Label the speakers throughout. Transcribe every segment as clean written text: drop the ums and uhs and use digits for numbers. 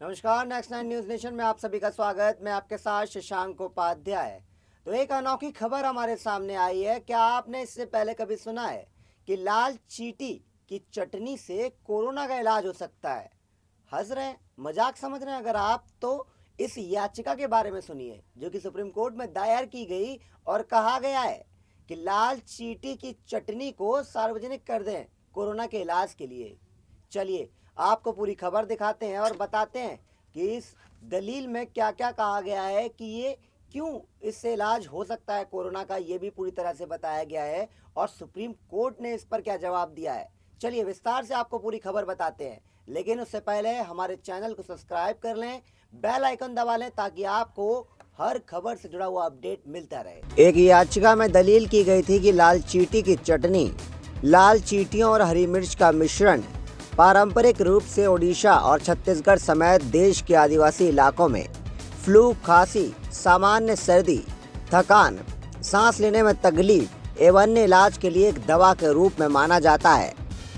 Speaker 1: नमस्कार, next 9 news nation में आप सभी का स्वागत। मैं आपके साथ शशांक उपाध्याय। तो एक अनोखी खबर हमारे सामने आई है। क्या आपने इससे पहले कभी सुना है कि लाल चींटी की चटनी से कोरोना का इलाज हो सकता है? हंस रहे हैं, मजाक समझ रहे हैं अगर आप, तो इस याचिका के बारे में सुनिए जो कि सुप्रीम कोर्ट में दायर की गई और कहा गया है कि लाल चींटी की चटनी को सार्वजनिक कर दें कोरोना के इलाज के लिए। चलिए आपको पूरी खबर दिखाते हैं और बताते हैं कि इस दलील में क्या क्या कहा गया है, कि ये क्यों इससे इलाज हो सकता है कोरोना का, ये भी पूरी तरह से बताया गया है और सुप्रीम कोर्ट ने इस पर क्या जवाब दिया है। चलिए विस्तार से आपको पूरी खबर बताते हैं, लेकिन उससे पहले हमारे चैनल को सब्सक्राइब कर लें, बेल आइकन दबा लें ताकि आपको हर खबर से जुड़ा हुआ अपडेट मिलता रहे। एक याचिका में दलील की गई थी कि लाल चींटी की चटनी, लाल चींटियों और हरी मिर्च का मिश्रण पारंपरिक रूप से ओडिशा और छत्तीसगढ़ समेत देश के आदिवासी इलाकों में फ्लू, खांसी, सामान्य सर्दी, थकान, सांस लेने में तकलीफ एवं अन्य इलाज के लिए एक दवा के रूप में माना जाता है।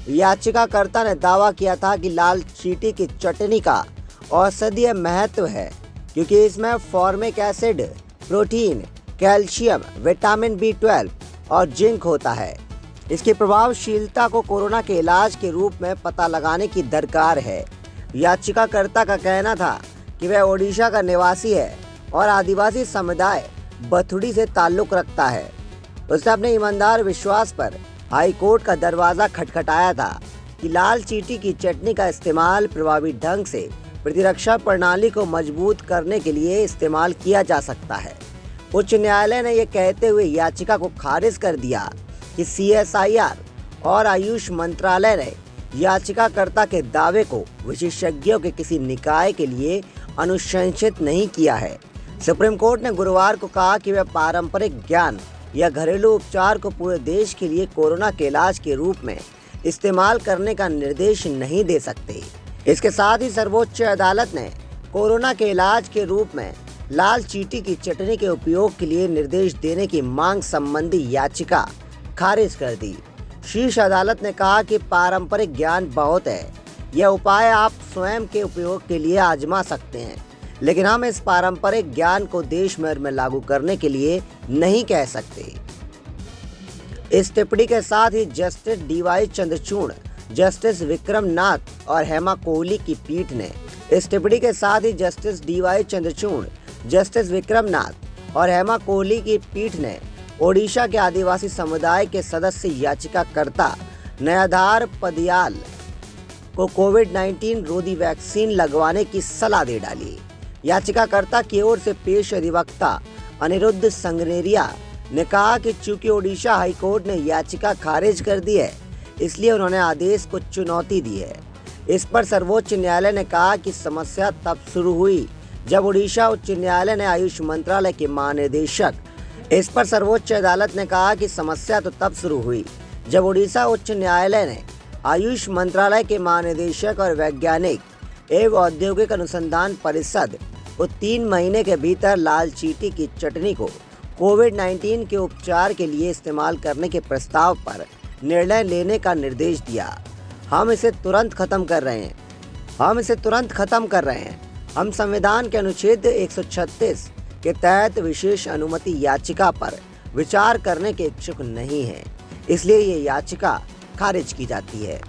Speaker 1: याचिकाकर्ता ने दावा किया था कि लाल चींटी की चटनी का औषधीय महत्व है क्योंकि इसमें formic acid, protein, calcium, vitamin B12 और जिंक होता है। इसकी प्रभावशीलता को कोरोना के इलाज के रूप में पता लगाने की दरकार है। याचिकाकर्ता का कहना था कि वह ओडिशा का निवासी है और आदिवासी समुदाय बथुड़ी से ताल्लुक रखता है। उसने अपने ईमानदार विश्वास पर हाई कोर्ट का दरवाजा खटखटाया था कि लाल चींटी की चटनी का इस्तेमाल प्रभावी ढंग से प्रतिरक्षा प्रणाली को मजबूत करने के लिए इस्तेमाल किया जा सकता है। उच्च न्यायालय ने यह कहते हुए याचिका को खारिज कर दिया कि CSIR और आयुष मंत्रालय ने याचिकाकर्ता के दावे को विशेषज्ञों के किसी निकाय के लिए अनुशंसित नहीं किया है। सुप्रीम कोर्ट ने गुरुवार को कहा कि वह पारंपरिक ज्ञान या घरेलू उपचार को पूरे देश के लिए कोरोना के इलाज के रूप में इस्तेमाल करने का निर्देश नहीं दे सकते। इसके साथ ही सर्वोच्च अदालत ने कोरोना के इलाज के रूप में लाल चींटी की चटनी के उपयोग के लिए निर्देश देने की मांग संबंधी याचिका खारिज कर दी। शीर्ष अदालत ने कहा कि पारंपरिक ज्ञान बहुत है, यह उपाय आप स्वयं के उपयोग के लिए आजमा सकते हैं, लेकिन हम इस पारंपरिक ज्ञान को देश भर में लागू करने के लिए नहीं कह सकते। इस टिप्पणी के साथ ही justice DY Chandrachud, justice Vikram Nath और हेमा कोहली की पीठ ने इस टिप्पणी के साथ ही justice DY Chandrachud, justice Vikram Nath और हेमा कोहली की पीठ ने ओडिशा के आदिवासी समुदाय के सदस्य याचिकाकर्ता नयाधार पदियाल को कोविड-19 रोधी वैक्सीन लगवाने की सलाह दे डाली। याचिकाकर्ता की ओर से पेश अधिवक्ता अनिरुद्ध संगनेरिया ने कहा कि चूंकि ओडिशा हाईकोर्ट ने याचिका खारिज कर दी है, इसलिए उन्होंने आदेश को चुनौती दी है। इस पर सर्वोच्च न्यायालय ने कहा कि समस्या तब शुरू हुई जब ओडिशा उच्च न्यायालय ने आयुष मंत्रालय के महानिदेशक इस पर सर्वोच्च अदालत ने कहा कि समस्या तो तब शुरू हुई जब ओडिशा उच्च न्यायालय ने आयुष मंत्रालय के महानिदेशक और वैज्ञानिक एवं औद्योगिक अनुसंधान परिषद को 3 महीने के भीतर लाल चींटी की चटनी को कोविड-19 के उपचार के लिए इस्तेमाल करने के प्रस्ताव पर निर्णय लेने का निर्देश दिया। हम इसे तुरंत खत्म कर रहे हैं। हम संविधान के अनुच्छेद 136 के तहत विशेष अनुमति याचिका पर विचार करने के इच्छुक नहीं हैं, इसलिए ये याचिका खारिज की जाती है।